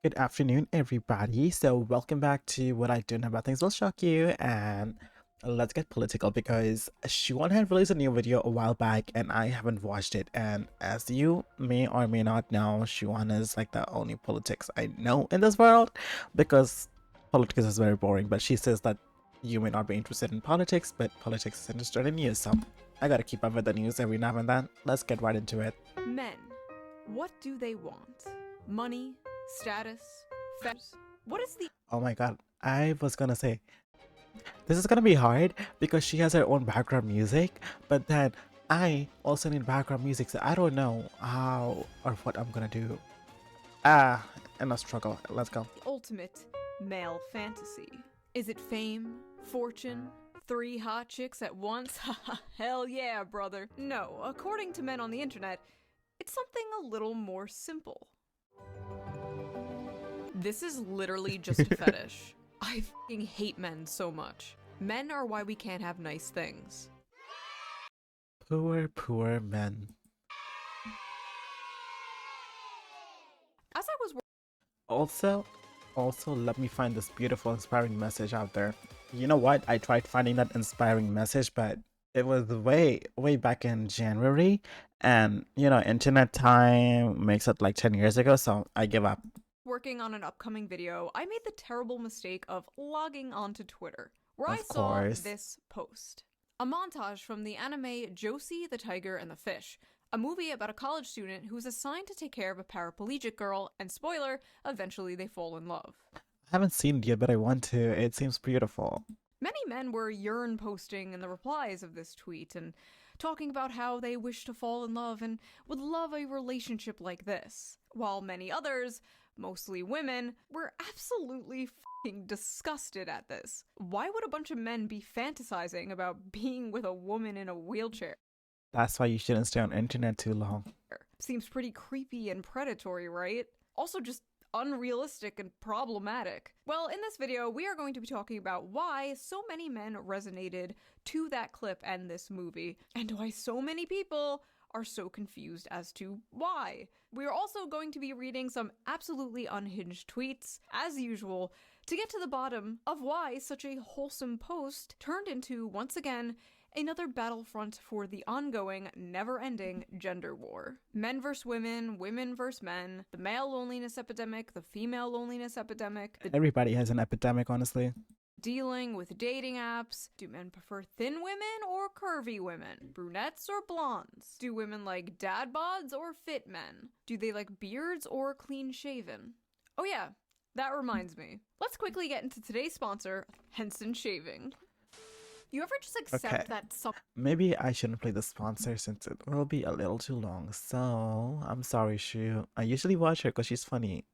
Good afternoon, everybody. So, welcome back to What I Don't Know About Things Will Shock You. And let's get political because Shoeonhead released a new video a while back and I haven't watched it. And as you may or may not know, Shoeon is like the only politics I know in this world because politics is very boring. But she says that you may not be interested in politics, but politics is interested in you. So, I gotta keep up with the news every now and then. Let's get right into it. Men. What do they want? Money? Status? Fetishes? What is the Oh my god, I was gonna say this is gonna be hard because she has her own background music, but then I also need background music, so I don't know how or what I'm gonna do. And a struggle. Let's go. ultimate male fantasy? Is it fame? Fortune? 3 hot chicks at once? Haha, hell yeah, brother. No, according to men on the internet, it's something a little more simple. This is literally just a fetish. I f***ing hate men so much. Men are why we can't have nice things. Poor, poor men. As I was Also, let me find this beautiful, inspiring message out there. You know what? I tried finding that inspiring message, but it was way, way back in January, and internet time makes it like 10 years ago, so I give up. working on an upcoming video, I made the terrible mistake of logging onto Twitter, where I Of saw course. this post. A montage from the anime Josie, the Tiger, and the Fish, a movie about a college student who's assigned to take care of a paraplegic girl, and spoiler, eventually they fall in love. I haven't seen it yet, but I want to. It seems beautiful. Many men were yearn posting in the replies of this tweet and talking about how they wish to fall in love and would love a relationship like this, while many others, mostly women, were absolutely f***ing disgusted at this. Why would a bunch of men be fantasizing about being with a woman in a wheelchair? That's why you shouldn't stay on internet too long. Seems pretty creepy and predatory, right? Also just unrealistic and problematic. Well, in this video, we are going to be talking about why so many men resonated to that clip and this movie, and why so many people are so confused as to why. We are also going to be reading some absolutely unhinged tweets, as usual, to get to the bottom of why such a wholesome post turned into, once again, another battlefront for the ongoing, never-ending gender war. Men versus women, women versus men, the male loneliness epidemic, the female loneliness epidemic, the Everybody has an epidemic, honestly. dealing with dating apps. Do men prefer thin women or curvy women? Brunettes or blondes? Do women like dad bods or fit men? Do they like beards or clean shaven? Oh yeah, that reminds me. Let's quickly get into today's sponsor, Henson Shaving. You ever just accept Okay. that some Maybe I shouldn't play the sponsor since it will be a little too long. So, I'm sorry, Shu. I usually watch her because she's funny.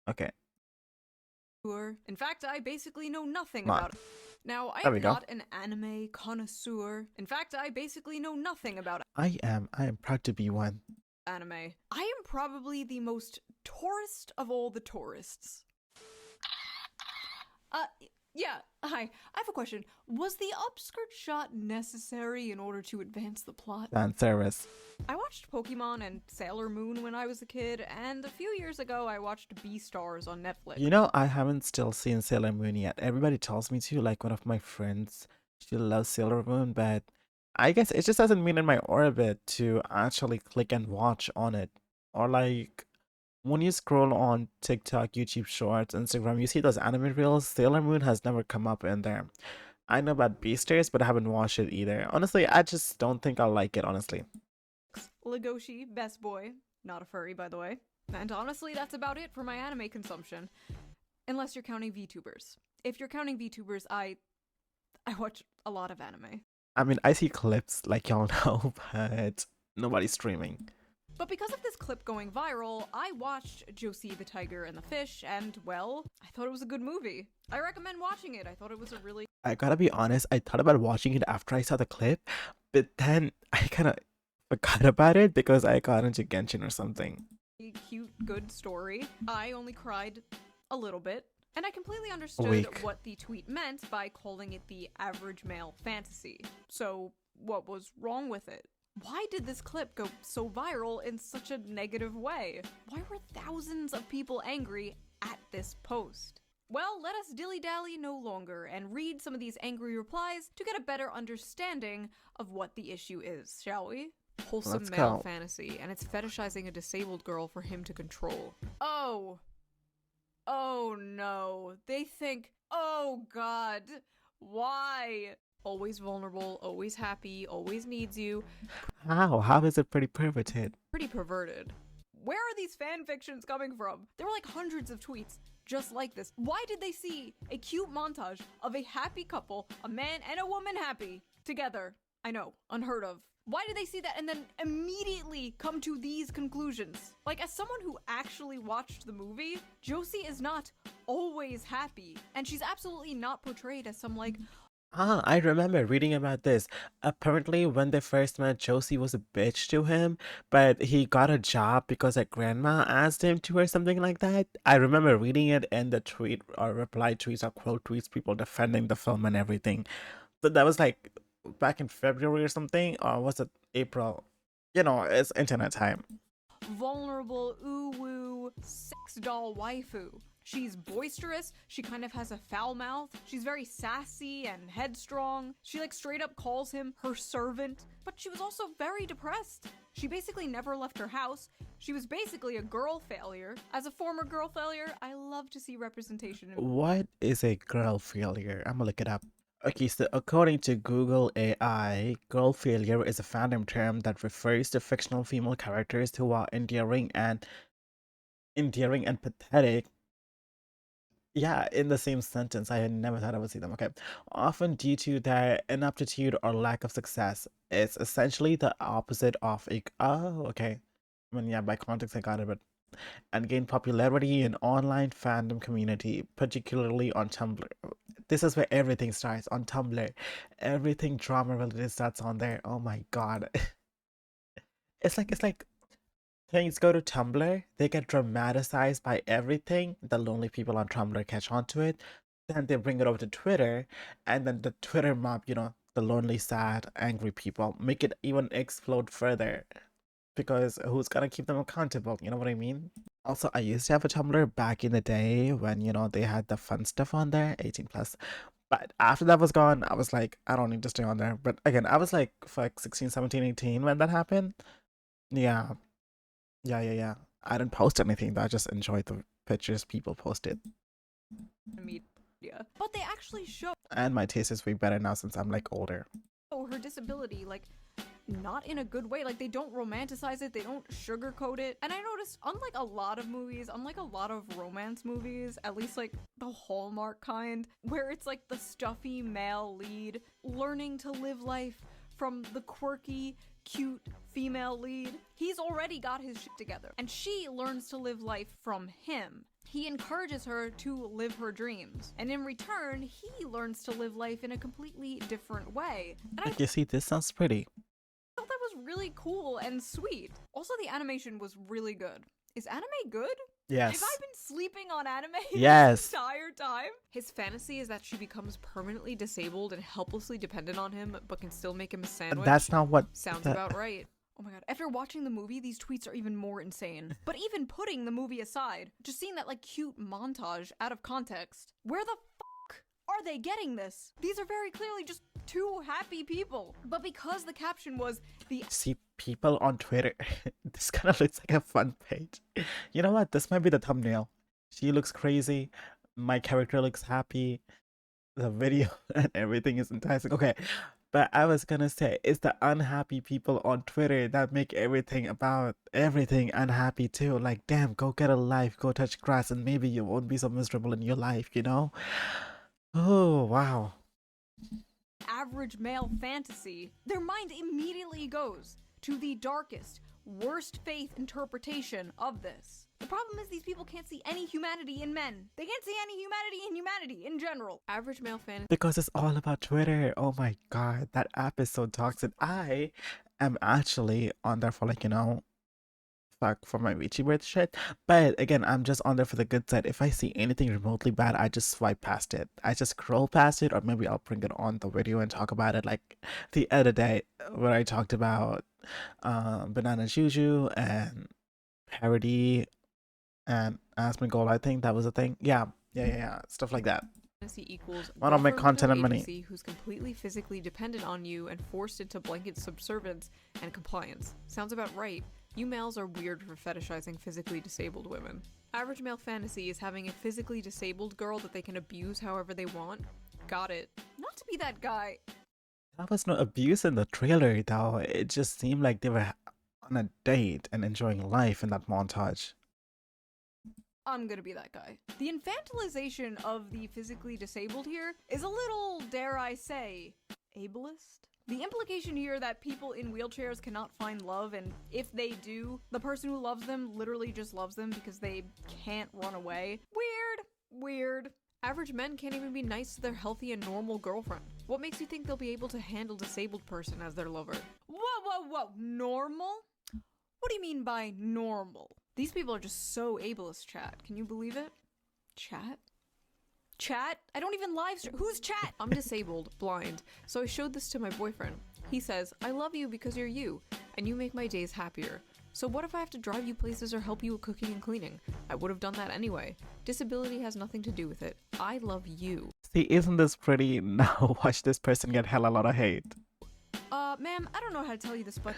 Okay. In fact, I basically know nothing Come on. about it. Now, I There we am go. not an anime connoisseur. In fact, I basically know nothing about I am proud to be one. anime. I am probably the most tourist of all the tourists. Yeah, hi. I have a question. Was the upskirt shot necessary in order to advance the plot? Fan service. I watched Pokemon and Sailor Moon when I was a kid, and a few years ago I watched Beastars on Netflix. You know, I haven't still seen Sailor Moon yet. Everybody tells me to, like one of my friends, she loves Sailor Moon, but I guess it just hasn't been in my orbit to actually click and watch on it. Or like when you scroll on TikTok, YouTube Shorts, Instagram, you see those anime reels. Sailor Moon has never come up in there. I know about Beastars, but I haven't watched it either. Honestly, I just don't think I'll like it, honestly. Legoshi, best boy. Not a furry, by the way. And honestly, that's about it for my anime consumption. Unless you're counting VTubers. If you're counting VTubers, I watch a lot of anime. I mean, I see clips like y'all know, but nobody's streaming. But because of this clip going viral, I watched Josie the Tiger and the Fish, and well, I thought it was a good movie. I recommend watching it. I thought it was a really I gotta be honest, I thought about watching it after I saw the clip, but then I kind of forgot about it because I got into Genshin or something. cute, good story. I only cried a little bit. And I completely understood Weak. what the tweet meant by calling it the average male fantasy. So, what was wrong with it? Why did this clip go so viral in such a negative way? Why were thousands of people angry at this post? Well, let us dilly-dally no longer and read some of these angry replies to get a better understanding of what the issue is, shall we? Wholesome Let's male go. fantasy, and it's fetishizing a disabled girl for him to control. Oh no. They think, oh god, why? Always vulnerable, always happy, always needs you. How is it pretty perverted? Pretty perverted. Where are these fan fictions coming from? There were like hundreds of tweets just like this. Why did they see a cute montage of a happy couple, a man and a woman happy, together? I know, unheard of. Why did they see that and then immediately come to these conclusions? Like, as someone who actually watched the movie, Josie is not always happy. And she's absolutely not portrayed as some, like, I remember reading about this. Apparently, when they first met, Josie was a bitch to him, but he got a job because a grandma asked him to or something like that. I remember reading it in the tweet or reply tweets or quote tweets, people defending the film and everything. So that was like back in February or something, or was it April? You know, it's internet time. vulnerable, ooh-woo, sex doll waifu. She's boisterous, she kind of has a foul mouth, she's very sassy and headstrong. She like straight up calls him her servant, but she was also very depressed. She basically never left her house. She was basically a girl failure. As a former girl failure, I love to see representation in— What is a girl failure? I'm gonna look it up. Okay, so according to Google AI, girl failure is a fandom term that refers to fictional female characters who are endearing and pathetic. Yeah, in the same sentence. I had never thought I would see them. Okay. Often due to their inaptitude or lack of success. It's essentially the opposite of a— oh, okay. I mean, yeah, by context I got it, but and gain popularity in online fandom community, particularly on Tumblr. This is where everything starts, on Tumblr. Everything drama related starts on there. Oh my god. It's like things go to Tumblr, they get dramatized by everything. The lonely people on Tumblr catch on to it. Then they bring it over to Twitter, and then the Twitter mob, the lonely, sad, angry people, make it even explode further. Because who's gonna keep them accountable? You know what I mean? Also, I used to have a Tumblr back in the day when, they had the fun stuff on there, 18 plus. But after that was gone, I was like, I don't need to stay on there. But again, I was like, for like 16, 17, 18 when that happened. Yeah. Yeah. I didn't post anything, though. I just enjoyed the pictures people posted. media. But they actually show And my taste is way better now since I'm like older. her disability, like, not in a good way. Like, they don't romanticize it, they don't sugarcoat it. And I noticed, unlike a lot of movies, unlike a lot of romance movies, at least like the Hallmark kind, where it's like the stuffy male lead learning to live life from the quirky, cute female lead, he's already got his shit together. And she learns to live life from him. He encourages her to live her dreams, and in return, he learns to live life in a completely different way. And I Like, you see, this sounds pretty. thought that was really cool and sweet. Also, the animation was really good. Is anime good? Yes. Have I been sleeping on anime Yes. this entire time? His fantasy is that she becomes permanently disabled and helplessly dependent on him, but can still make him a sandwich. That's not what. Sounds about right. Oh my god. After watching the movie, these tweets are even more insane. But even putting the movie aside, just seeing that like cute montage out of context, where the fuck are they getting this? These are very clearly just two happy people. But because the caption was the— See, people on Twitter, this kind of looks like a fun page. You know what? This might be the thumbnail. She looks crazy. My character looks happy. The video and everything is enticing. Okay. But I was gonna say, it's the unhappy people on Twitter that make everything about everything unhappy too. Like, damn, go get a life, go touch grass, and maybe you won't be so miserable in your life, you know? Oh, wow. average male fantasy, their mind immediately goes to the darkest, worst faith interpretation of this. The problem is these people can't see any humanity in men. They can't see any humanity in humanity in general. Average male fantasy. Because it's all about Twitter. Oh my god, that app is so toxic. I am actually on there for, like, fuck, for my VTubers shit. But again, I'm just on there for the good side. If I see anything remotely bad, I just swipe past it. I just scroll past it, or maybe I'll bring it on the video and talk about it. Like the other day where I talked about Banana Juju and Parody and Asmongold. I think that was a thing. Yeah, stuff like that. Fantasy equals Want to make girlfriend with content no and money. agency who's completely physically dependent on you and forced into blanket subservience and compliance. Sounds about right. You males are weird for fetishizing physically disabled women. Average male fantasy is having a physically disabled girl that they can abuse however they want. Got it. Not to be that guy. That was no abuse in the trailer, though. It just seemed like they were on a date and enjoying life in that montage. I'm gonna be that guy. The infantilization of the physically disabled here is a little, dare I say, ableist. The implication here that people in wheelchairs cannot find love, and if they do, the person who loves them literally just loves them because they can't run away. Weird. Average men can't even be nice to their healthy and normal girlfriend. What makes you think they'll be able to handle a disabled person as their lover? Whoa, normal? What do you mean by normal? These people are just so ableist, chat. Can you believe it? Chat? Chat? I don't even live stream. Who's chat? I'm disabled, blind, so I showed this to my boyfriend. He says, I love you because you're you, and you make my days happier. So what if I have to drive you places or help you with cooking and cleaning? I would have done that anyway. Disability has nothing to do with it. I love you. See, isn't this pretty? Now watch this person get hella lot of hate. Ma'am, I don't know how to tell you this, but,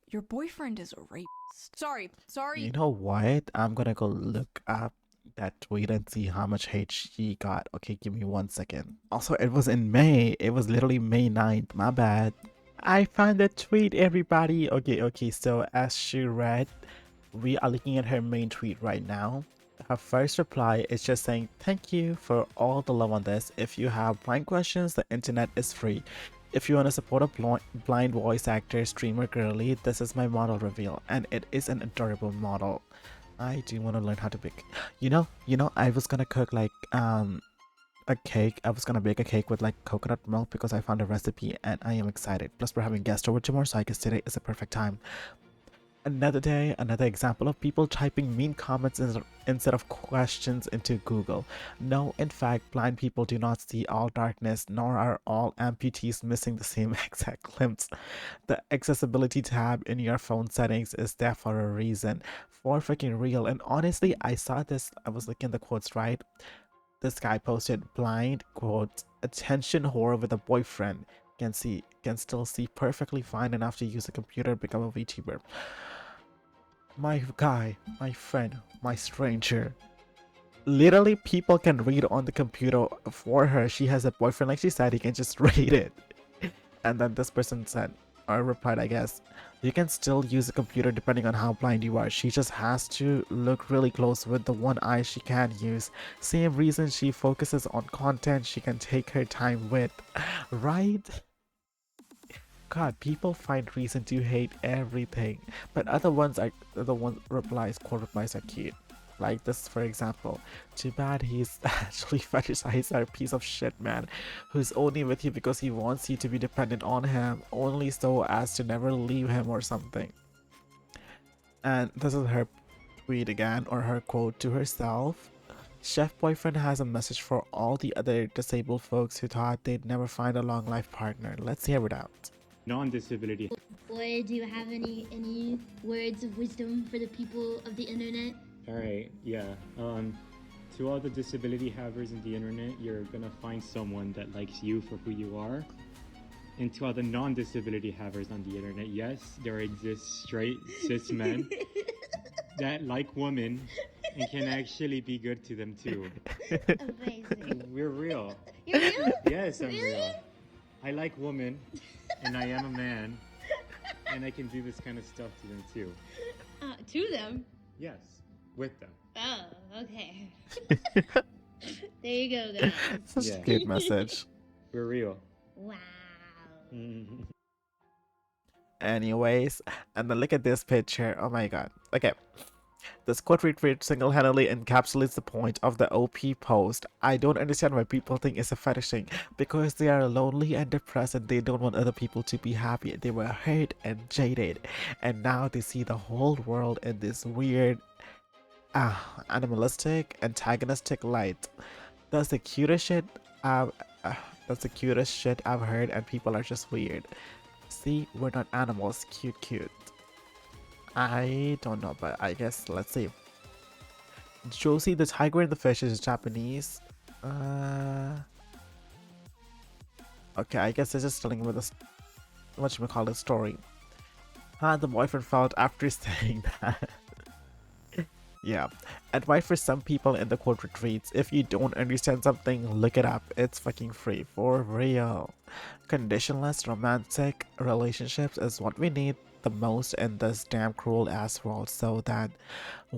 your boyfriend is a rapist. Sorry. You know what? I'm gonna go look up that tweet and see how much hate she got. Okay, give me 1 second. Also, it was in May. It was literally May 9th. My bad. I found the tweet, everybody. Okay. So as she read, we are looking at her main tweet right now. Her first reply is just saying, thank you for all the love on this. If you have blind questions, the internet is free. If you want to support a blind voice actor, streamer girly, this is my model reveal, and it is an adorable model. I do want to learn how to bake. You know, I was gonna cook like a cake. I was gonna bake a cake with like coconut milk because I found a recipe and I am excited. Plus we're having guests over tomorrow, so I guess today is a perfect time. Another day, another example of people typing mean comments instead of questions into Google. No, in fact, blind people do not see all darkness, nor are all amputees missing the same exact glimpse. The accessibility tab in your phone settings is there for a reason. For freaking real. And honestly, I saw this, I was looking at the quotes, right? This guy posted blind, quote, attention whore with a boyfriend. Can still see perfectly fine enough to use a computer, become a VTuber. My guy, my friend, my stranger. Literally, people can read on the computer for her. She has a boyfriend, like she said, he can just read it. And then this person said, or replied, I guess, you can still use a computer depending on how blind you are. She just has to look really close with the one eye she can use. Same reason she focuses on content she can take her time with. Right? God, people find reason to hate everything, but other replies, quote replies are cute. Like this, for example. Too bad he's actually fetishized a piece of shit man who's only with you because he wants you to be dependent on him, only so as to never leave him or something. And this is her tweet again, or her quote to herself. Chef boyfriend has a message for all the other disabled folks who thought they'd never find a long life partner. Let's hear it out. Non-disability. Or do you have any words of wisdom for the people of the internet? All right, yeah. To all the disability havers in the internet, you're gonna find someone that likes you for who you are. And to all the non-disability havers on the internet, yes, there exist straight cis men that like women and can actually be good to them too. Amazing. We're real. You're real? Yes, I'm Really? real. I like women, and I am a man, and I can do this kind of stuff to them too. To them? Yes, with them. Oh, okay. There you go, guys. Such Yeah. a cute message. We're real. Wow. Anyways, and then look at this picture. Oh my god. Okay. This quote retweet single-handedly encapsulates the point of the OP post. I don't understand why people think it's a fetish thing, because they are lonely and depressed and they don't want other people to be happy. They were hurt and jaded, and now they see the whole world in this weird, animalistic, antagonistic light. That's the cutest shit I've heard, and people are just weird. See, we're not animals. Cute, cute. I don't know, but I guess let's see. Josie the tiger and the fish is Japanese. Okay, I guess they're just telling with a whatchamacallit story. How the boyfriend felt after saying that. Yeah. Advice for some people in the quote retreats. If you don't understand something, look it up. It's fucking free. For real. Conditionless romantic relationships is what we need the most in this damn cruel ass world so that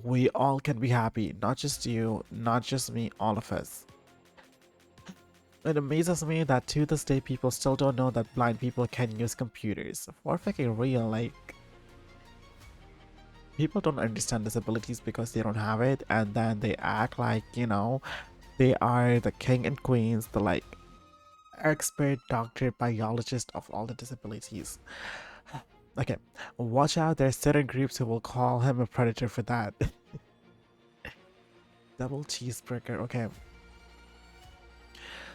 we all can be happy. Not just you, not just me, all of us. It amazes me that to this day people still don't know that blind people can use computers. For fucking real, like people don't understand disabilities because they don't have it, and then they act like, you know, they are the king and queens, the like expert doctor biologist of all the disabilities. Okay, watch out, there's certain groups who will call him a predator for that. Double cheeseburger, okay.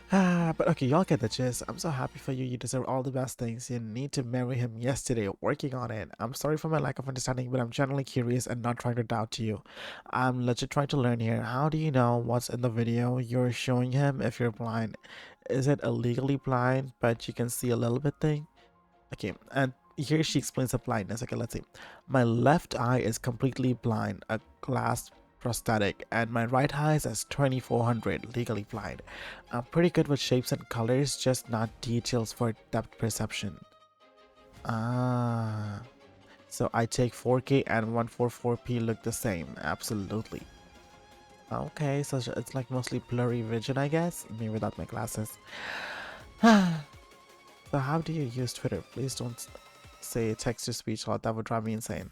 But okay, y'all get the gist. I'm so happy for you. You deserve all the best things. You need to marry him yesterday. Working on it. I'm sorry for my lack of understanding, but I'm genuinely curious and not trying to doubt you. I'm legit trying to learn here. How do you know what's in the video you're showing him if you're blind? Is it illegally blind, but you can see a little bit thing? Okay, and here she explains the blindness. Okay, let's see. My left eye is completely blind, a glass prosthetic, and my right eye is as 2400 legally blind. I'm pretty good with shapes and colors, just not details for depth perception. Ah, so I take 4K and 144p look the same. Absolutely. Okay, so it's like mostly blurry vision, I guess. Me without my glasses. So how do you use Twitter? Please don't say text to speech, or that would drive me insane.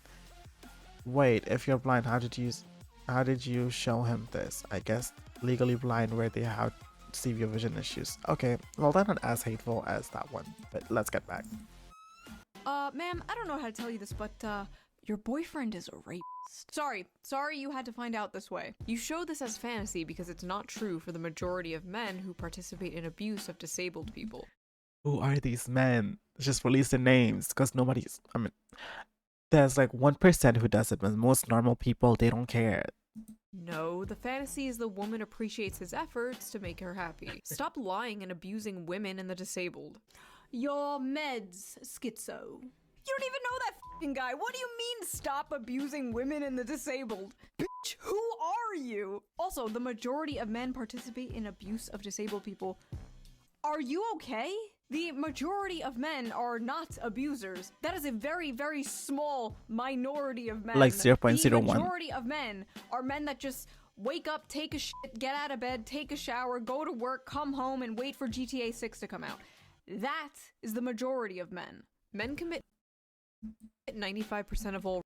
Wait, if you're blind, how did you show him this? I guess legally blind where they have severe vision issues. Okay, well they're not as hateful as that one, but let's get back. Ma'am, I don't know how to tell you this, but, your boyfriend is a rapist. Sorry you had to find out this way. You show this as fantasy because it's not true for the majority of men who participate in abuse of disabled people. Who are these men? Just release their names, because I mean, there's like 1% who does it, but most normal people, they don't care. No, the fantasy is the woman appreciates his efforts to make her happy. Stop lying and abusing women and the disabled. Your meds, schizo. You don't even know that f***ing guy. What do you mean stop abusing women and the disabled? Bitch, who are you? Also, the majority of men participate in abuse of disabled people. Are you okay? The majority of men are not abusers. That is a very, very small minority of men. Like 0.01. The majority of men are men that just wake up, take a shit, get out of bed, take a shower, go to work, come home, and wait for GTA 6 to come out. That is the majority of men. Men commit 95% of all.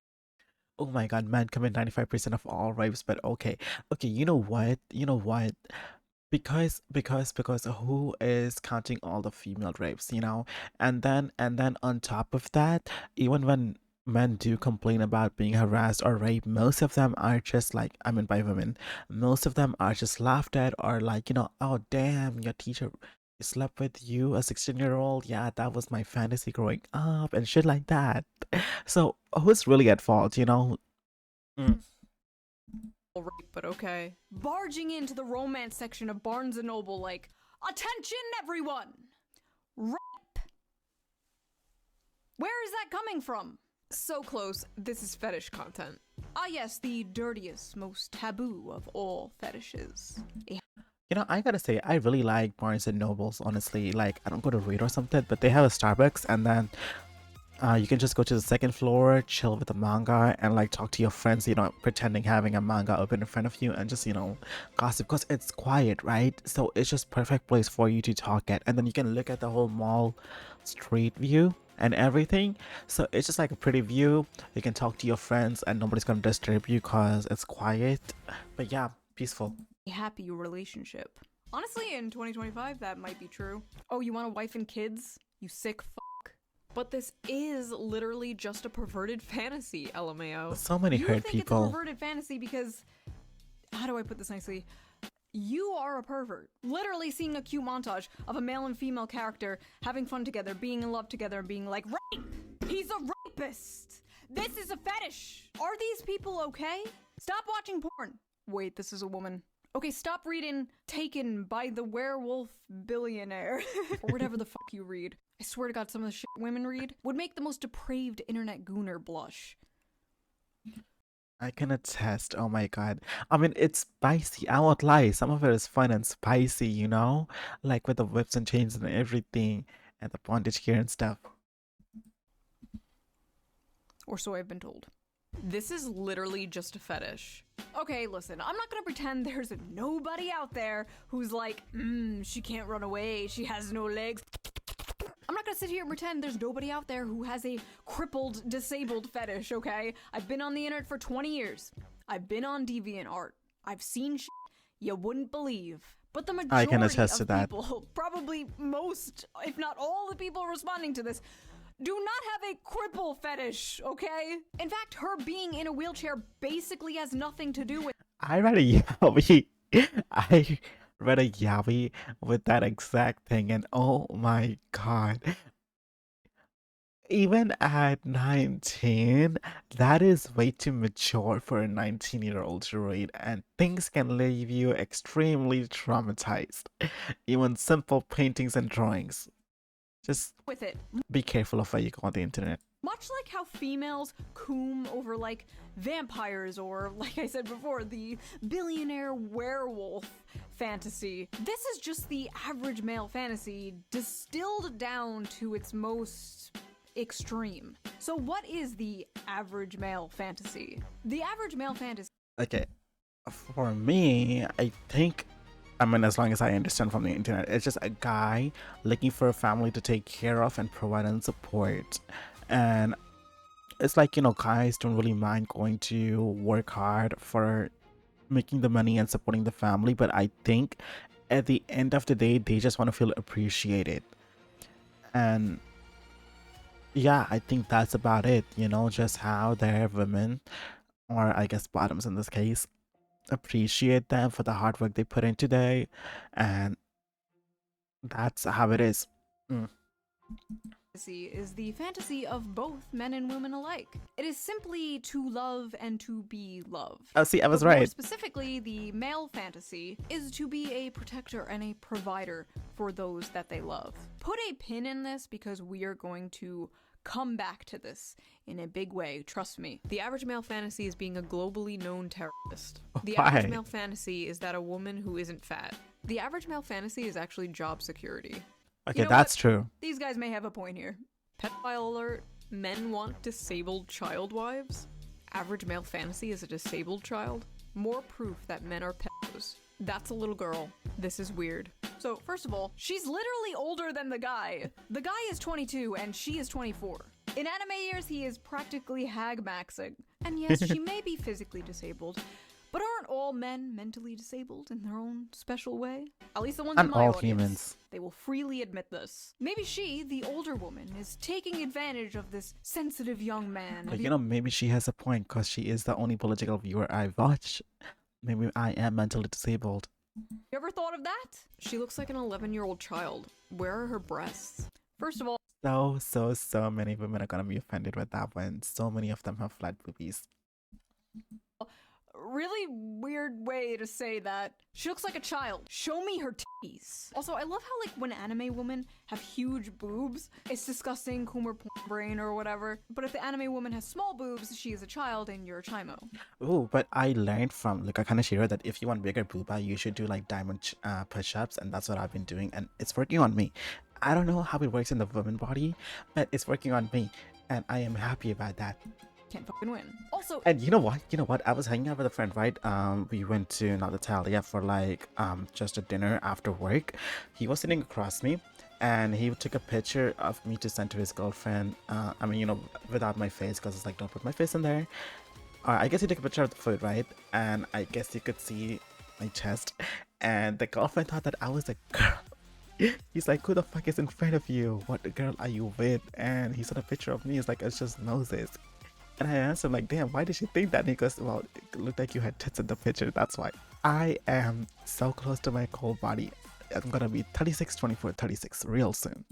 Oh my god, men commit 95% of all rapes, but okay. Okay, you know what? Because who is counting all the female rapes, you know? And then on top of that, even when men do complain about being harassed or raped, most of them are just like, I mean by women, most of them are just laughed at, or like, you know, oh damn, your teacher slept with you, a 16-year-old. Yeah, that was my fantasy growing up and shit like that. So who's really at fault, you know? Rape, but okay. Barging into the romance section of Barnes & Noble like, attention everyone! Rape! Where is that coming from? So close, this is fetish content. Ah yes, the dirtiest, most taboo of all fetishes. You know, I gotta say, I really like Barnes and Nobles, honestly. Like, I don't go to read or something, but they have a Starbucks, and then you can just go to the second floor, chill with the manga, and like talk to your friends, you know, pretending having a manga open in front of you, and just, you know, gossip, because it's quiet, right? So it's just perfect place for you to talk at, and then you can look at the whole mall street view and everything. So it's just like a pretty view. You can talk to your friends, and nobody's gonna disturb you because it's quiet. But yeah, peaceful. Happy relationship. Honestly, in 2025, that might be true. Oh, you want a wife and kids? You sick fuck. But this is literally just a perverted fantasy, LMAO. So many hurt think people. It's a perverted fantasy because, how do I put this nicely? you are a pervert. Literally seeing a cute montage of a male and female character having fun together, being in love together, and being like, rape! He's a rapist! This is a fetish! Are these people okay? Stop watching porn! Wait, this is a woman. Okay, stop reading Taken by the Werewolf Billionaire. Or whatever the fuck you read. I swear to God, some of the shit women read would make the most depraved internet gooner blush. I can attest. Oh my god. I mean, it's spicy. I won't lie. Some of it is fun and spicy, you know? Like with the whips and chains and everything, and the bondage gear and stuff. Or so I've been told. This is literally just a fetish. Okay, listen, I'm not gonna pretend there's nobody out there who's like, she can't run away, she has no legs. I'm not gonna sit here and pretend there's nobody out there who has a crippled, disabled fetish, okay? I've been on the internet for 20 years. I've been on DeviantArt. I've seen shit you wouldn't believe. But the majority I can attest to of that. people, probably most, if not all the people responding to this, do not have a cripple fetish, okay? In fact, her being in a wheelchair basically has nothing to do with I read a yaoi. I read a yaoi with that exact thing, and oh my god. Even at 19, that is way too mature for a 19-year-old to read, and things can leave you extremely traumatized. Even simple paintings and drawings. Just it. be careful of what you go on the internet. Much like how females coom over like vampires or, like I said before, the billionaire werewolf fantasy. This is just the average male fantasy distilled down to its most extreme. So what is the average male fantasy? The average male fantasy. Okay, for me, I think, I mean, as long as I understand from the internet, it's just a guy looking for a family to take care of and provide and support. And it's like, you know, guys don't really mind going to work hard for making the money and supporting the family, but I think at the end of the day, they just want to feel appreciated. And yeah, I think that's about it, you know, just how their women, or I guess bottoms in this case, appreciate them for the hard work they put in today, and that's how it is. Fantasy is the fantasy of both men and women alike. It is simply to love and to be loved. Oh, see, I was But more right. specifically, the male fantasy is to be a protector and a provider for those that they love. Put a pin in this because we are going to come back to this in a big way, trust me. The average male fantasy is being a globally known terrorist. The Why? average male fantasy is that a woman who isn't fat. The average male fantasy is actually job security. Okay, You know that's what? true. These guys may have a point here. Pedophile alert. Men want disabled child wives. Average male fantasy is a disabled child. More proof that men are pedos. That's a little girl. This is weird. So, first of all, she's literally older than the guy. The guy is 22 and she is 24. In anime years, he is practically hag maxing. And yes, she may be physically disabled, but aren't all men mentally disabled in their own special way? At least the ones in And my all audience. humans. They will freely admit this. Maybe she, the older woman, is taking advantage of this sensitive young man. But you know, maybe she has a point because she is the only political viewer I watch. Maybe I am mentally disabled. You ever thought of that? She looks like an 11-year-old child. Where are her breasts? First of all, So many women are gonna be offended with that one. So many of them have flat boobies. really weird way to say that. She looks like a child. Show me her titties. Also, I love how, like, when anime women have huge boobs, it's disgusting, Coomer porn brain or whatever. But if the anime woman has small boobs, she is a child and you're a chimo. Oh, but I learned from Luka Kaneshiro that if you want bigger booba, you should do like diamond push-ups, and that's what I've been doing, and it's working on me. I don't know how it works in the woman body, but it's working on me, and I am happy about that. Can't fucking win. Also, And you know what? I was hanging out with a friend, right? We went to Natalia for like just a dinner after work. He was sitting across me, and he took a picture of me to send to his girlfriend. I mean, you know, without my face, because it's like, don't put my face in there. I guess he took a picture of the food, right? And I guess you could see my chest. And the girlfriend thought that I was a girl. He's like, who the fuck is in front of you? What girl are you with? And he saw a picture of me. He's like, it's just Moses. And I asked him like, damn, why did she think that? And he goes, well, it looked like you had tits in the picture, that's why. I am so close to my cold body. I'm gonna be 36, 24, 36 real soon.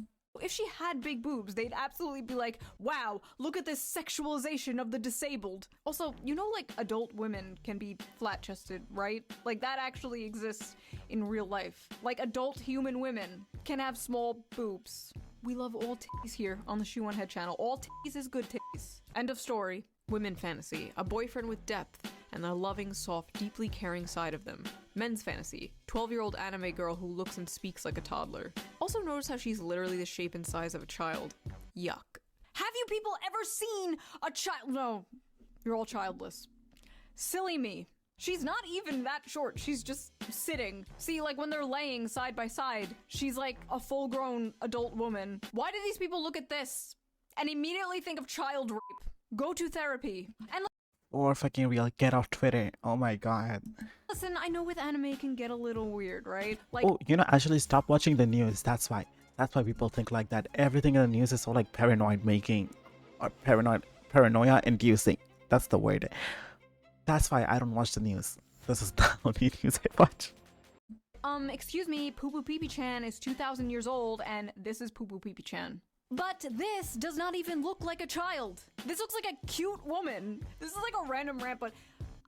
If she had big boobs, they'd absolutely be like, wow, look at this sexualization of the disabled. Also, you know, like, adult women can be flat-chested, right? Like, that actually exists in real life. Like, adult human women can have small boobs. We love all titties here on the Shoeonhead channel. All titties is good titties. End of story. Women fantasy, a boyfriend with depth and a loving, soft, deeply caring side of them. Men's fantasy, 12-year-old anime girl who looks and speaks like a toddler. Also notice how she's literally the shape and size of a child. Yuck. Have you people ever seen a child? No, you're all childless. Silly me. She's not even that short, she's just sitting. See, like when they're laying side by side, she's like a full-grown adult woman. Why do these people look at this and immediately think of child rape? Go to therapy. And Or fucking real, get off Twitter. Oh my god. listen, I know with anime it can get a little weird, right? Like, Oh, you know, actually stop watching the news. That's why people think like that. Everything in the news is so like paranoid making or paranoia inducing. That's the word. That's why I don't watch the news. This is the only news I watch. excuse me, Poo Poo Pee Pee Chan is 2,000 years old and this is Poo Poo Pee Pee Chan. But this does not even look like a child. This looks like a cute woman. This is like a random rant, but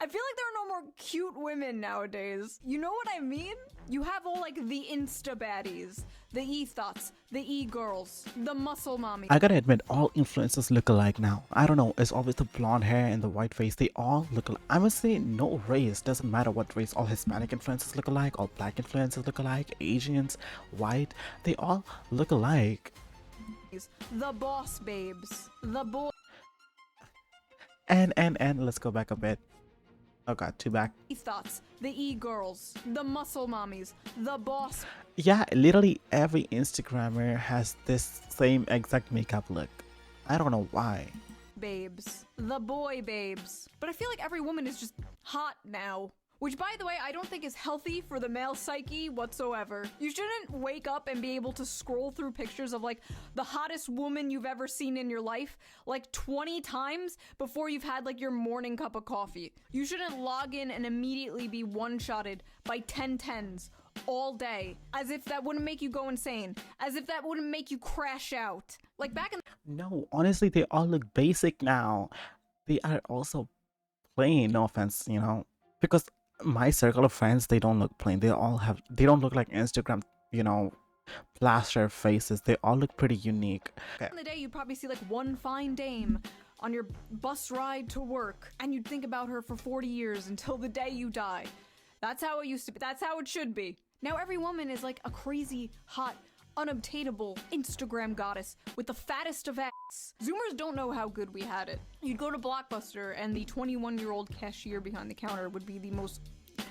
I feel like there are no more cute women nowadays. You know what I mean? You have all like the Insta baddies, the e-thoughts, the e-girls, the muscle mommy. I gotta admit, all influencers look alike now. I don't know, it's always the blonde hair and the white face. They all look alike. I must say, no race. Doesn't matter what race. All Hispanic influencers look alike. All black influencers look alike. Asians, white, they all look alike. The boss babes, the boy And let's go back a bit. Oh god, too back. thoughts, the e-girls, the muscle mommies, the boss Yeah, literally every Instagrammer has this same exact makeup look. I don't know why. babes, the boy babes. But I feel like every woman is just hot now. Which, by the way, I don't think is healthy for the male psyche whatsoever. You shouldn't wake up and be able to scroll through pictures of, like, the hottest woman you've ever seen in your life, like, 20 times before you've had, like, your morning cup of coffee. You shouldn't log in and immediately be one-shotted by 10 tens all day. As if that wouldn't make you go insane. As if that wouldn't make you crash out. Like, back in No, honestly, they all look basic now. They are also plain, no offense, you know, because my circle of friends, they don't look plain. They don't look like Instagram, you know, plaster faces. They all look pretty unique. Okay. the day, you'd probably see like one fine dame on your bus ride to work, and you'd think about her for 40 years until the day you die. That's how it used to be. That's how it should be. Now every woman is like a crazy, hot, unobtainable Instagram goddess with the fattest of ass. Zoomers don't know how good we had it. You'd go to Blockbuster and the 21-year-old cashier behind the counter would be the most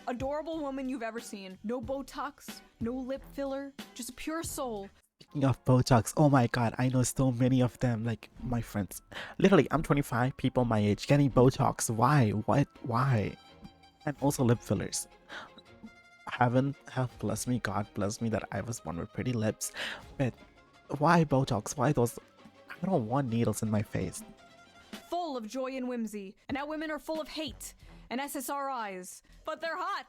adorable woman you've ever seen. No Botox, no lip filler, just a pure soul. Speaking of Botox, oh my god, I know so many of them, like my friends. Literally, I'm 25, people my age getting Botox. Why? What? Why? And also lip fillers. Heaven have blessed me, God bless me that I was born with pretty lips. But why Botox? Why those? I don't want needles in my face. Full of joy and whimsy. And now women are full of hate and SSRIs. But they're hot.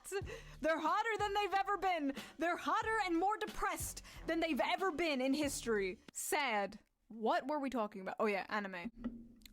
They're hotter than they've ever been. They're hotter and more depressed than they've ever been in history. Sad. What were we talking about? Oh yeah, anime.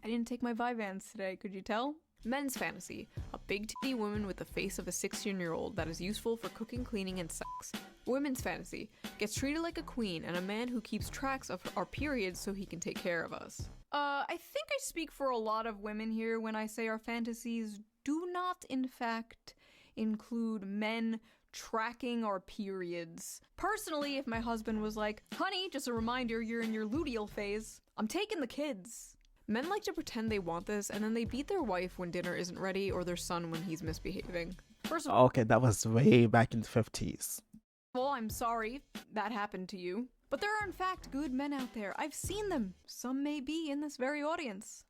I didn't take my Vyvanse today, could you tell? Men's fantasy. A big titty woman with the face of a 16-year-old that is useful for cooking, cleaning, and sex. Women's fantasy. Gets treated like a queen and a man who keeps tracks of our periods so he can take care of us. I think I speak for a lot of women here when I say our fantasies do not, in fact, include men tracking our periods. Personally, if my husband was like, honey, just a reminder you're in your luteal phase, I'm taking the kids. Men like to pretend they want this, and then they beat their wife when dinner isn't ready or their son when he's misbehaving. First of Okay, that was way back in the 50s. all, I'm sorry that happened to you. But there are in fact good men out there. I've seen them. Some may be in this very audience.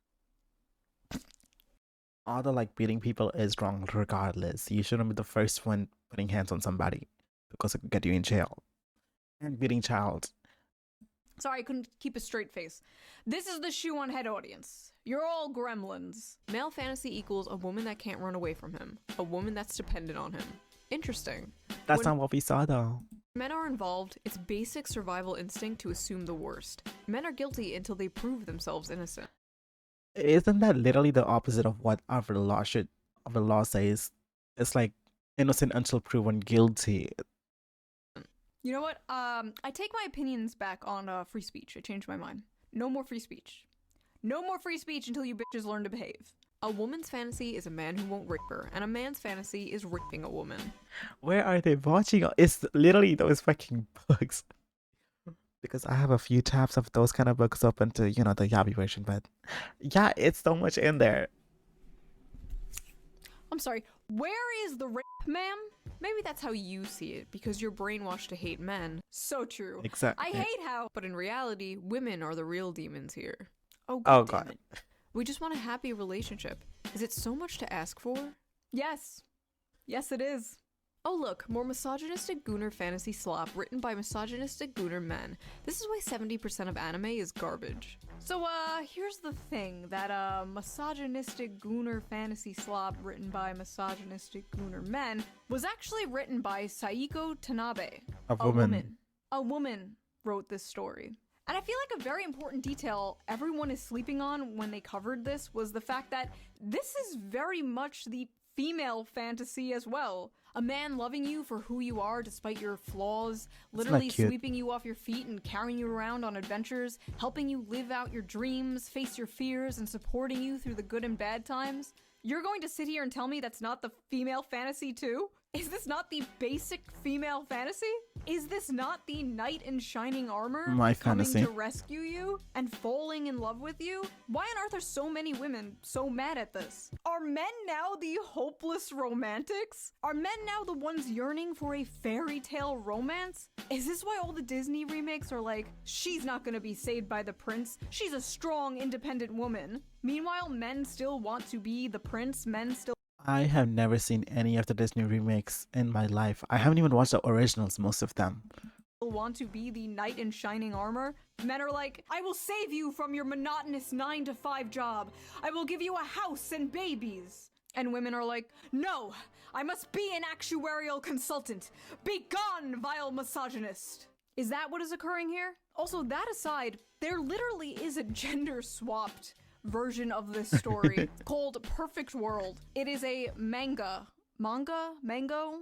All the like beating people is wrong regardless. You shouldn't be the first one putting hands on somebody because it could get you in jail. And beating child. Sorry, I couldn't keep a straight face. This is the Shoeonhead audience. You're all gremlins. Male fantasy equals a woman that can't run away from him. A woman that's dependent on him. Interesting. That's When not what we saw though. men are involved, it's basic survival instinct to assume the worst. Men are guilty until they prove themselves innocent. Isn't that literally the opposite of what our law says? It's like innocent until proven guilty. You know what? I take my opinions back on free speech. I changed my mind. No more free speech. No more free speech until you bitches learn to behave. A woman's fantasy is a man who won't rape her, and a man's fantasy is raping a woman. Where are they watching? It's literally those fucking books. Because I have a few tabs of those kind of books open to, you know, the Yabi version, but yeah, it's so much in there. I'm sorry, where is the rape, ma'am? Maybe that's how you see it, because you're brainwashed to hate men. So true. Exactly. I hate how... But in reality, women are the real demons here. Oh Oh, damn God. it. We just want a happy relationship. Is it so much to ask for? Yes. Yes, it is. Oh look, more misogynistic gooner fantasy slop written by misogynistic gooner men. This is why 70% of anime is garbage. So here's the thing, that misogynistic gooner fantasy slop written by misogynistic gooner men was actually written by Saiko Tanabe. A woman. A woman wrote this story. And I feel like a very important detail everyone is sleeping on when they covered this was the fact that this is very much the female fantasy as well. A man loving you for who you are despite your flaws, literally cute. sweeping you off your feet and carrying you around on adventures, helping you live out your dreams, face your fears, and supporting you through the good and bad times. You're going to sit here and tell me that's not the female fantasy too? Is this not the basic female fantasy? Is this not the knight in shining armor My coming fantasy. to rescue you and falling in love with you? Why on earth are so many women so mad at this? Are men now the hopeless romantics? Are men now the ones yearning for a fairy tale romance? Is this why all the Disney remakes are like, she's not gonna be saved by the prince, she's a strong, independent woman? Meanwhile, men still want to be the prince, men still I have never seen any of the Disney remakes in my life. I haven't even watched the originals, most of them. want to be the knight in shining armor. Men are like, I will save you from your monotonous 9-to-5 job. I will give you a house and babies. And women are like, no, I must be an actuarial consultant. Be gone, vile misogynist. Is that what is occurring here? Also, that aside, there literally is a gender-swapped version of this story called Perfect World. It is a manga. Mango? Manga.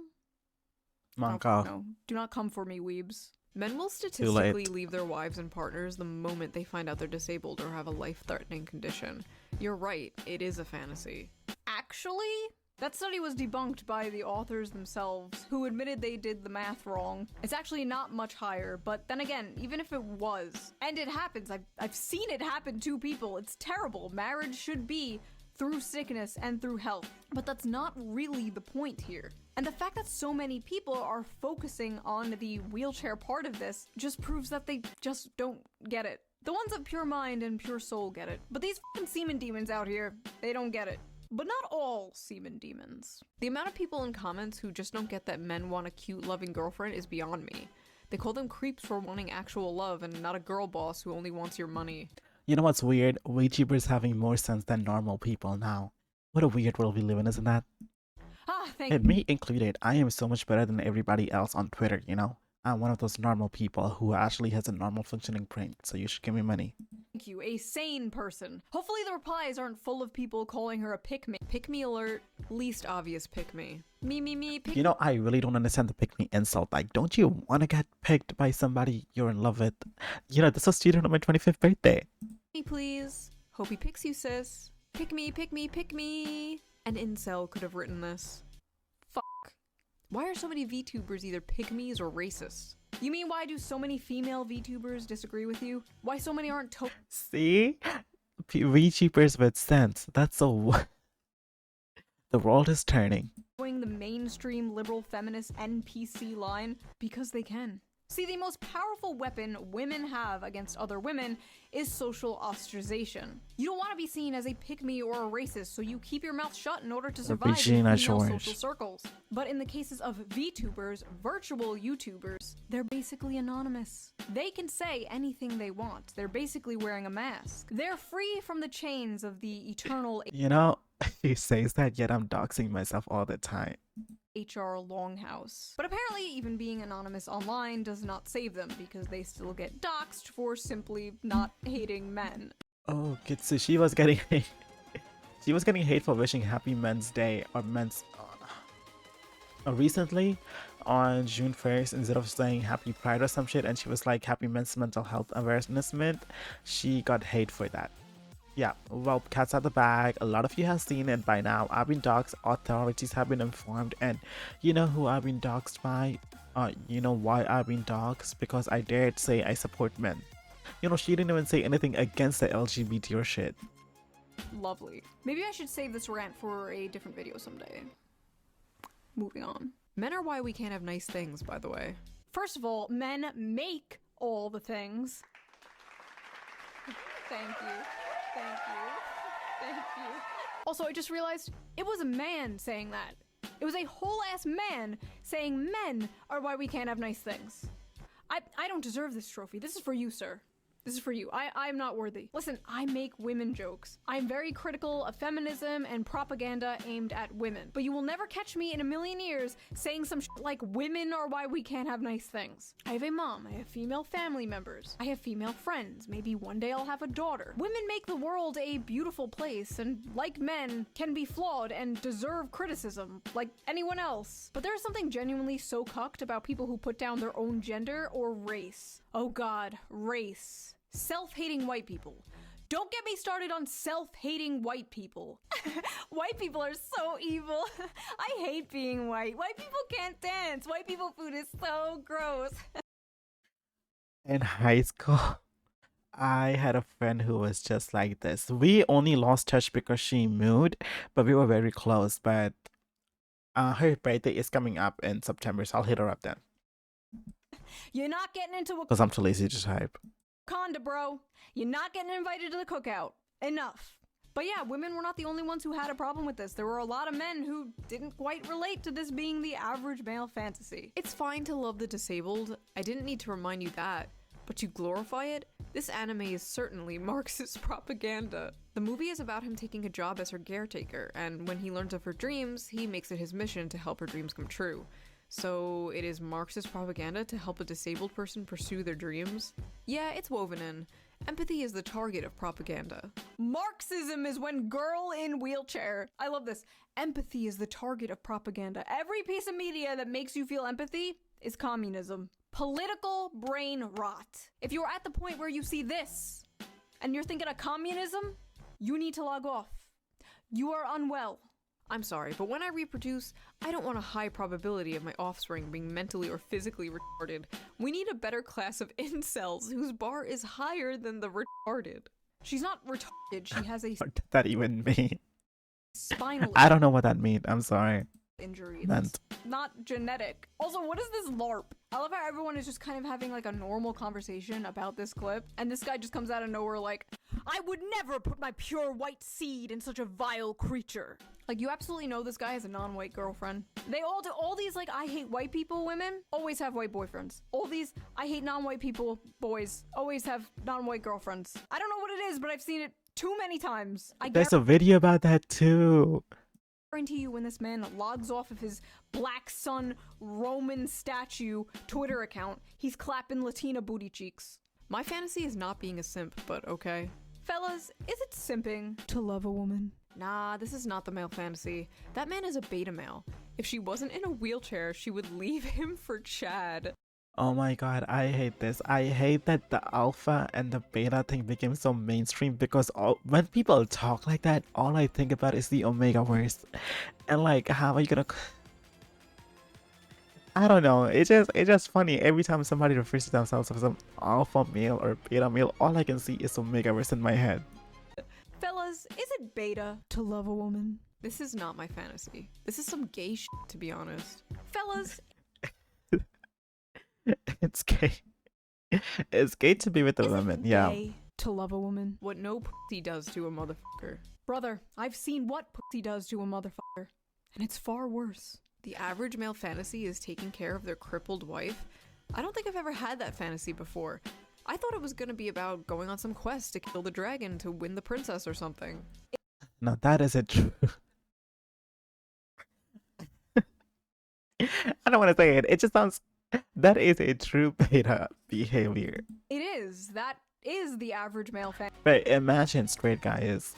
No, do not come for me, weebs. Men will statistically leave their wives and partners the moment they find out they're disabled or have a life-threatening condition. You're right, it is a fantasy. Actually, that study was debunked by the authors themselves, who admitted they did the math wrong. It's actually not much higher, but then again, even if it was, and it happens, I've seen it happen to people, it's terrible. Marriage should be through sickness and through health, but that's not really the point here. And the fact that so many people are focusing on the wheelchair part of this just proves that they just don't get it. The ones of pure mind and pure soul get it, but these fucking semen demons out here, they don't get it. But not all semen demons. The amount of people in comments who just don't get that men want a cute, loving girlfriend is beyond me. They call them creeps for wanting actual love and not a girl boss who only wants your money. You know what's weird? VTubers having more sense than normal people now. What a weird world we live in, isn't that? Ah, thank And me included, I am so much better than everybody else on Twitter, you know? I'm one of those normal people who actually has a normal functioning brain, so you should give me money. you, a sane person. Hopefully the replies aren't full of people calling her a pick-me. Pick-me alert, least obvious pick-me. Me, pick You know, I really don't understand the pick me insult. Like, don't you want to get picked by somebody you're in love with? You know, this was student on my 25th birthday. me, please. Hope he picks you, sis. Pick me, pick me, pick me. An incel could have written this. Fuck. Why are so many VTubers either pick-me's or racist? You mean why do so many female VTubers disagree with you? Why so many aren't See? VTubers with sense. That's so... The world is turning. towing the mainstream liberal feminist NPC line? Because they can. See, the most powerful weapon women have against other women is social ostracization. You don't want to be seen as a pick-me or a racist, so you keep your mouth shut in order to survive in Regina female George. social circles. But in the cases of VTubers, virtual YouTubers, they're basically anonymous. They can say anything they want. They're basically wearing a mask. They're free from the chains of the eternal You know, he says that, yet I'm doxing myself all the time. HR Longhouse. But apparently even being anonymous online does not save them because they still get doxxed for simply not hating men. Oh, Kitsu, she was getting she was getting hate for wishing Happy Men's Day or Men's recently on June 1st. Instead of saying Happy Pride or some shit, and she was like Happy Men's Mental Health Awareness Month, she got hate for that. Yeah, well, cat's out the bag. A lot of you have seen it by now. I've been doxxed, authorities have been informed, and you know who I've been doxxed by? You know why I've been doxxed? Because I dared say I support men. You know, she didn't even say anything against the LGBT or shit. Lovely. Maybe I should save this rant for a different video someday. Moving on. Men are why we can't have nice things, by the way. First of all, men make all the things. Thank you. Thank you. Thank you. Also, I just realized it was a man saying that. It was a whole ass man saying men are why we can't have nice things. I don't deserve this trophy. This is for you, sir. This is for you. I'm not worthy. Listen, I make women jokes. I'm very critical of feminism and propaganda aimed at women. But you will never catch me in a million years saying some shit like women are why we can't have nice things. I have a mom. I have female family members. I have female friends. Maybe one day I'll have a daughter. Women make the world a beautiful place and, like men, can be flawed and deserve criticism like anyone else. But there's something genuinely so cucked about people who put down their own gender or race. Oh god, race. Self-hating white people. Don't get me started on self-hating white people. White people are so evil. I hate being white. White people can't dance. White people food is so gross. In high school, I had a friend who was just like this. We only lost touch because she moved, but we were very close. But her birthday is coming up in September, so I'll hit her up then. You're not getting into Because I'm too lazy to type. Wakanda, bro. You're not getting invited to the cookout. Enough. But yeah, women were not the only ones who had a problem with this. There were a lot of men who didn't quite relate to this being the average male fantasy. It's fine to love the disabled. I didn't need to remind you that. But you glorify it? This anime is certainly Marxist propaganda. The movie is about him taking a job as her caretaker, and when he learns of her dreams, he makes it his mission to help her dreams come true. So it is Marxist propaganda to help a disabled person pursue their dreams? Yeah, it's woven in. Empathy is the target of propaganda. Marxism is when girl in wheelchair. I love this. Empathy is the target of propaganda. Every piece of media that makes you feel empathy is communism. Political brain rot. If you're at the point where you see this and you're thinking of communism, you need to log off. You are unwell. I'm sorry, but when I reproduce, I don't want a high probability of my offspring being mentally or physically retarded. We need a better class of incels whose bar is higher than the retarded. She's not retarded. She has a What did that even mean? spinal I don't know what that means. I'm sorry. injury. Meant. That's not genetic. Also, what is this LARP? I love how everyone is just kind of having like a normal conversation about this clip, and this guy just comes out of nowhere like, I would never put my pure white seed in such a vile creature. Like, you absolutely know this guy has a non-white girlfriend. They all do. All these like I hate white people women always have white boyfriends. All these I hate non-white people boys always have non-white girlfriends. I don't know what it is, but I've seen it too many times. I There's a video about that too. guarantee you when this man logs off of his Black Sun Roman statue Twitter account, he's clapping Latina booty cheeks. My fantasy is not being a simp, but okay. Fellas, is it simping to love a woman? Nah, this is not the male fantasy. That man is a beta male. If she wasn't in a wheelchair, she would leave him for Chad. Oh my god, I hate this. I hate that the alpha and the beta thing became so mainstream because when people talk like that, all I think about is the Omega verse. And like, how are you gonna... I don't know, it's just funny. Every time somebody refers to themselves as some alpha male or beta male, all I can see is Omega verse in my head. Fellas, is it beta to love a woman? This is not my fantasy. This is some gay shit, to be honest. Fellas, It's gay. It's gay to be with a Is woman, it yeah. gay to love a woman? What no pussy does to a motherfucker. Brother, I've seen what pussy does to a motherfucker, and it's far worse. The average male fantasy is taking care of their crippled wife. I don't think I've ever had that fantasy before. I thought it was gonna be about going on some quest to kill the dragon to win the princess or something. No, that isn't true. I don't want to say it. It just sounds. That is a true beta behavior. It is. That is the average male fan. But imagine, straight guys,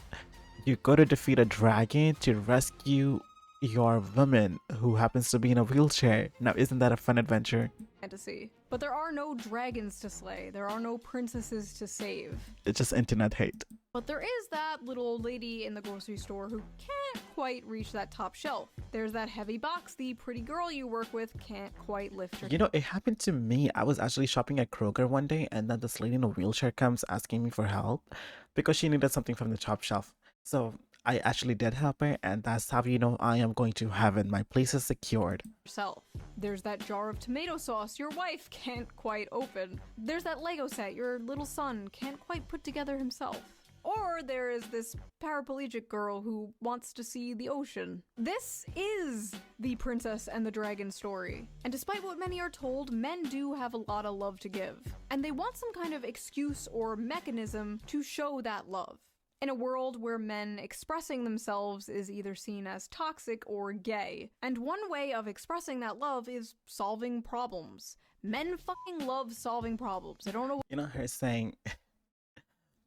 you go to defeat a dragon to rescue your woman who happens to be in a wheelchair. Now, isn't that a fun adventure? Fantasy. But there are no dragons to slay. There are no princesses to save. It's just internet hate. But there is that little old lady in the grocery store who can't quite reach that top shelf. There's that heavy box the pretty girl you work with can't quite lift her. You know, it happened to me. I was actually shopping at Kroger one day, and then this lady in a wheelchair comes asking me for help because she needed something from the top shelf. So I actually did help her, and that's how you know I am going to heaven. My place is secured. Herself. There's that jar of tomato sauce your wife can't quite open. There's that Lego set your little son can't quite put together himself. Or there is this paraplegic girl who wants to see the ocean. This is the princess and the dragon story. And despite what many are told, men do have a lot of love to give. And they want some kind of excuse or mechanism to show that love. In a world where men expressing themselves is either seen as toxic or gay. And one way of expressing that love is solving problems. Men fucking love solving problems. I don't know. You know, her saying,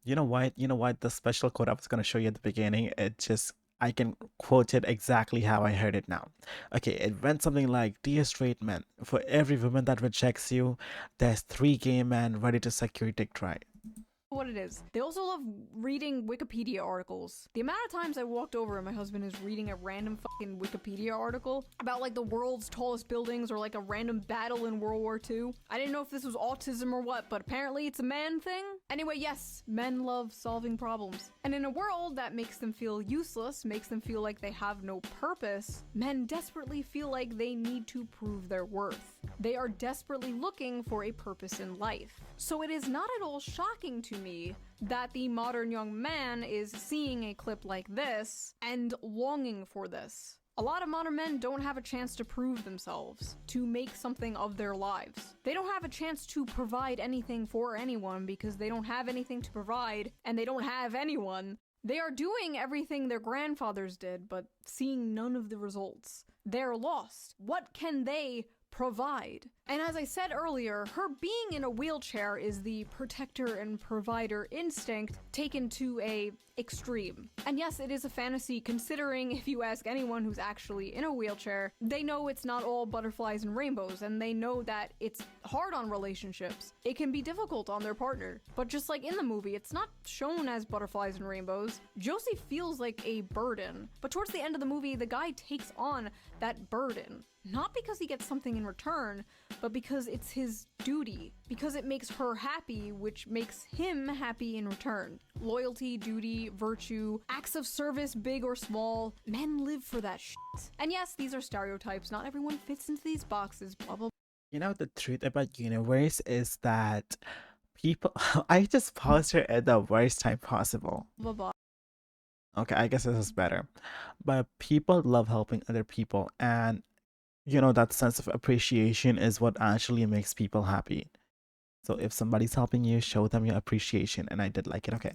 you know what, the special quote I was going to show you at the beginning, I can quote it exactly how I heard it now. Okay, it went something like, dear straight men, for every woman that rejects you, there's 3 gay men ready to suck your dick dry. What it is. They also love reading Wikipedia articles. The amount of times I walked over and my husband is reading a random fucking Wikipedia article about like the world's tallest buildings or like a random battle in World War II. I didn't know if this was autism or what, but apparently it's a man thing. Anyway, yes, men love solving problems. And in a world that makes them feel useless, makes them feel like they have no purpose, men desperately feel like they need to prove their worth. They are desperately looking for a purpose in life. So it is not at all shocking to me that the modern young man is seeing a clip like this and longing for this. A lot of modern men don't have a chance to prove themselves, to make something of their lives. They don't have a chance to provide anything for anyone because they don't have anything to provide and they don't have anyone. They are doing everything their grandfathers did, but seeing none of the results. They're lost. What can they provide? And as I said earlier, her being in a wheelchair is the protector and provider instinct taken to a extreme. And yes, it is a fantasy, considering if you ask anyone who's actually in a wheelchair, they know it's not all butterflies and rainbows, and they know that it's hard on relationships. It can be difficult on their partner. But just like in the movie, it's not shown as butterflies and rainbows. Josie feels like a burden. But towards the end of the movie, the guy takes on that burden. Not because he gets something in return, but because it's his duty. Because it makes her happy, which makes him happy in return. Loyalty, duty, virtue, acts of service, big or small. Men live for that shit. And yes, these are stereotypes. Not everyone fits into these boxes, blah, blah, blah. You know, the truth about universe is that people... I just paused her at the worst time possible. Blah, blah. Okay, I guess this is better. But people love helping other people, and you know, that sense of appreciation is what actually makes people happy. So if somebody's helping you, show them your appreciation, and I did like it. Okay.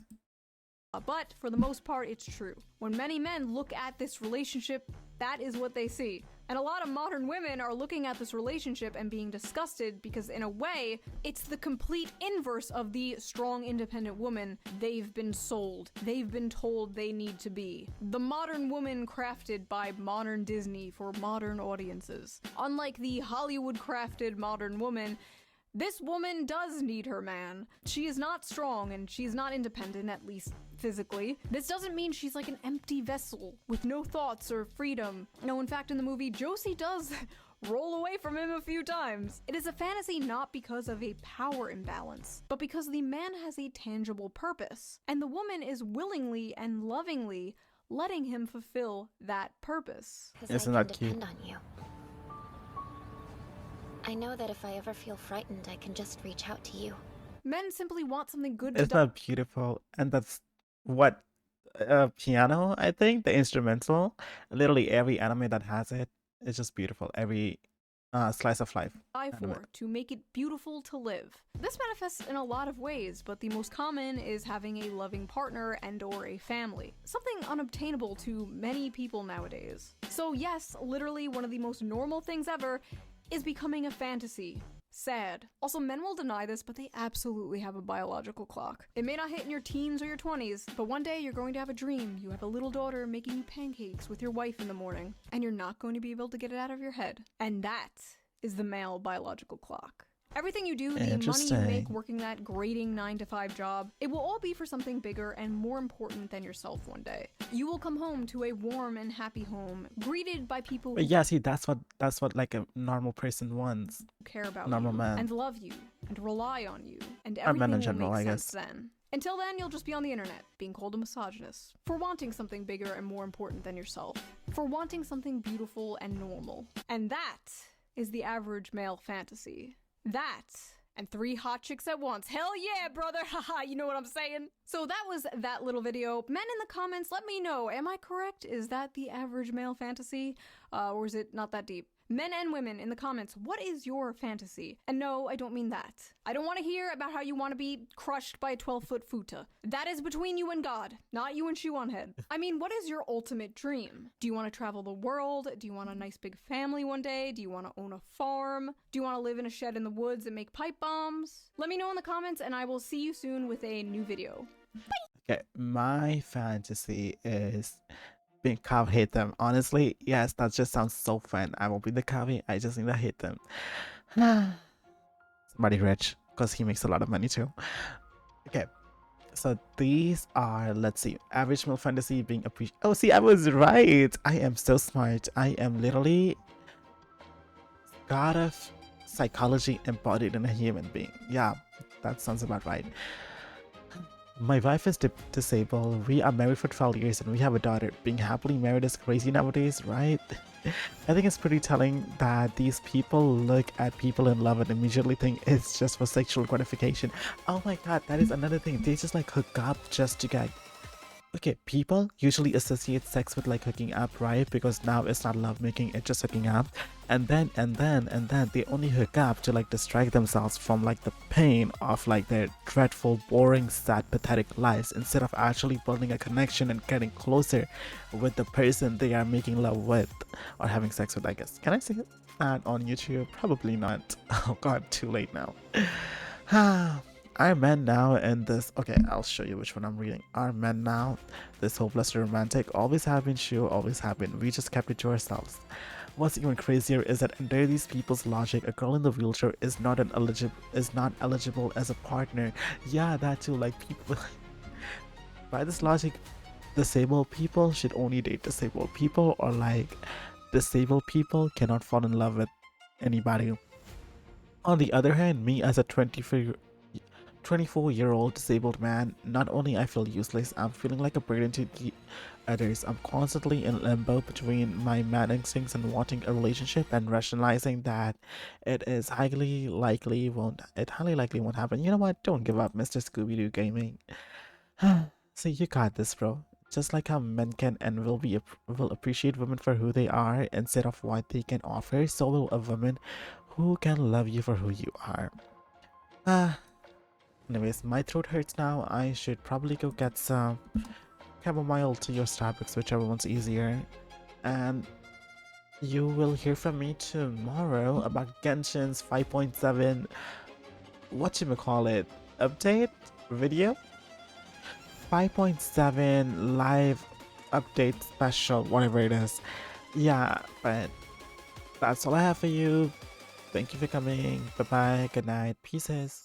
But for the most part, it's true. When many men look at this relationship, that is what they see. And a lot of modern women are looking at this relationship and being disgusted because, in a way, it's the complete inverse of the strong, independent woman they've been sold. They've been told they need to be. The modern woman crafted by modern Disney for modern audiences. Unlike the Hollywood-crafted modern woman, this woman does need her man. She is not strong and she's not independent, at least physically. This doesn't mean she's like an empty vessel with no thoughts or freedom. No, in fact, in the movie, Josie does roll away from him a few times. It is a fantasy not because of a power imbalance, but because the man has a tangible purpose, and the woman is willingly and lovingly letting him fulfill that purpose. Isn't that cute? On you. I I know that if I ever feel frightened, I can just reach out to you. Men simply want something good to Isn't that beautiful? And that's what piano, I think, the instrumental. Literally every anime that has it is just beautiful. Every slice of life die anime. for, to make it beautiful to live. This manifests in a lot of ways, but the most common is having a loving partner and/or a family. Something unobtainable to many people nowadays. So yes, literally one of the most normal things ever is becoming a fantasy. Sad. Also, men will deny this, but they absolutely have a biological clock. It may not hit in your teens or your 20s, but one day you're going to have a dream. You have a little daughter making you pancakes with your wife in the morning, and you're not going to be able to get it out of your head. And that is the male biological clock. Everything you do, the money you Interesting. make working that grating 9-to-5 job, it will all be for something bigger and more important than yourself one day. You will come home to a warm and happy home, greeted by people But who yeah, see, that's what like a normal person wants. care about Normal you man. and love you and rely on you, and Or men everything in will general, make I sense guess. then. Until then, you'll just be on the internet, being called a misogynist, for wanting something bigger and more important than yourself, for wanting something beautiful and normal. And that is the average male fantasy. That and 3 hot chicks at once. Hell yeah, brother! Haha, you know what I'm saying? So that was that little video. Men in the comments, let me know. Am I correct? Is that the average male fantasy? Or is it not that deep? Men and women in the comments, what is your fantasy? And no, I don't mean that. I don't want to hear about how you want to be crushed by a 12-foot futa. That is between you and God, not you and Shoeonhead. I mean, what is your ultimate dream? Do you want to travel the world? Do you want a nice big family one day? Do you want to own a farm? Do you want to live in a shed in the woods and make pipe bombs? Let me know in the comments and I will see you soon with a new video. Okay, my fantasy is being cow hit them. Honestly, yes, that just sounds so fun. I won't be the cowie. I just need to hit them. Somebody rich, because he makes a lot of money too. Okay, so these are, let's see, average male fantasy being appreciated. Oh, see, I was right. I am so smart. I am literally god of psychology embodied in a human being. Yeah, that sounds about right. My wife is disabled. We are married for 12 years and we have a daughter. Being happily married is crazy nowadays, right? I think it's pretty telling that these people look at people in love and immediately think it's just for sexual gratification. Oh my god, that is another thing. They just like hook up just to get... Okay, people usually associate sex with like hooking up, right? Because now it's not lovemaking, it's just hooking up. And then they only hook up to like distract themselves from like the pain of like their dreadful, boring, sad, pathetic lives, instead of actually building a connection and getting closer with the person they are making love with or having sex with, I guess. Can I say that on YouTube? Probably not. Oh god, too late now. Are men now in this... Okay, I'll show you which one I'm reading. Are men now this hopelessly romantic? Always have been, sure, always have been. We just kept it to ourselves. What's even crazier is that under these people's logic, a girl in the wheelchair is not eligible as a partner. Yeah, that too. Like, people... By this logic, disabled people should only date disabled people, or like disabled people cannot fall in love with anybody. On the other hand, me as a 24-year-old disabled man, not only I feel useless, I'm feeling like a burden to the others. I'm constantly in limbo between my man instincts and wanting a relationship and rationalizing that it highly likely won't happen. You know what? Don't give up, Mr. Scooby-Doo Gaming. See, you got this, bro. Just like how men can and will appreciate women for who they are instead of what they can offer, so will a woman who can love you for who you are. Anyways, my throat hurts now. I should probably go get some chamomile tea or Starbucks, whichever one's easier. And you will hear from me tomorrow about Genshin's 5.7 whatchamacallit update video. 5.7 live update special, whatever it is. Yeah, but that's all I have for you. Thank you for coming. Bye bye. Good night. Pieces.